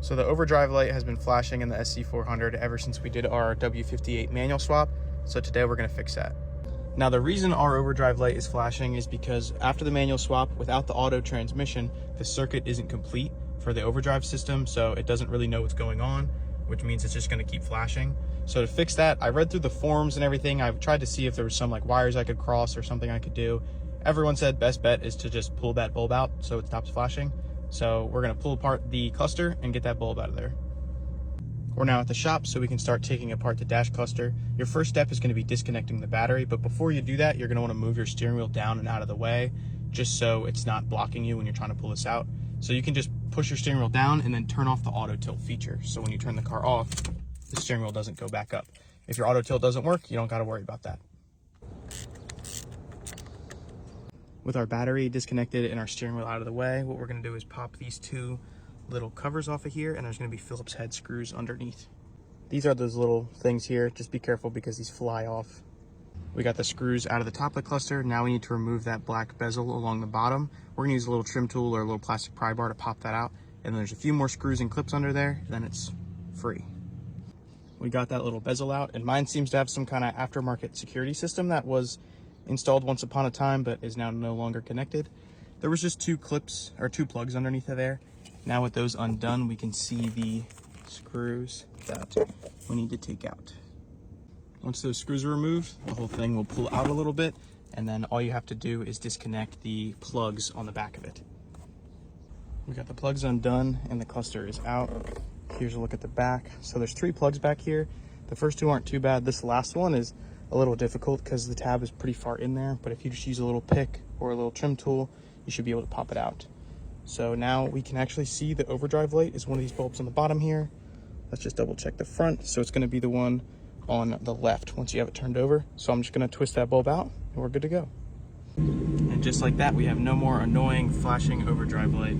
So the overdrive light has been flashing in the SC400 ever since we did our W58 manual swap. So today we're gonna fix that. Now the reason our overdrive light is flashing is because after the manual swap, without the auto transmission, the circuit isn't complete for the overdrive system. So it doesn't really know what's going on, which means it's just gonna keep flashing. So to fix that, I read through the forums and everything. I've tried to see if there was some like wires I could cross or something I could do. Everyone said best bet is to just pull that bulb out so it stops flashing. So we're gonna pull apart the cluster and get that bulb out of there. We're now at the shop so we can start taking apart the dash cluster. Your first step is gonna be disconnecting the battery, but before you do that, you're gonna wanna move your steering wheel down and out of the way, just so it's not blocking you when you're trying to pull this out. So you can just push your steering wheel down and then turn off the auto tilt feature. So when you turn the car off, the steering wheel doesn't go back up. If your auto tilt doesn't work, you don't gotta worry about that. With our battery disconnected and our steering wheel out of the way, what we're gonna do is pop these two little covers off of here, and there's gonna be Phillips head screws underneath. These are those little things here. Just be careful because these fly off. We got the screws out of the top of the cluster. Now we need to remove that black bezel along the bottom. We're gonna use a little trim tool or a little plastic pry bar to pop that out. And there's a few more screws and clips under there, then it's free. We got that little bezel out, and mine seems to have some kind of aftermarket security system that was installed once upon a time but is now no longer connected. There was just two clips or two plugs underneath of there. Now with those undone, we can see the screws that we need to take out. Once those screws are removed, the whole thing will pull out a little bit, and then all you have to do is disconnect the plugs on the back of it. We got the plugs undone and the cluster is out. Here's a look at the back. So there's three plugs back here. The first two aren't too bad. This last one is a little difficult because the tab is pretty far in there, but if you just use a little pick or a little trim tool, you should be able to pop it out. So now we can actually see the overdrive light is one of these bulbs on the bottom here. Let's just double check the front. So it's gonna be the one on the left once you have it turned over. So I'm just gonna twist that bulb out and we're good to go. And just like that, we have no more annoying flashing overdrive light.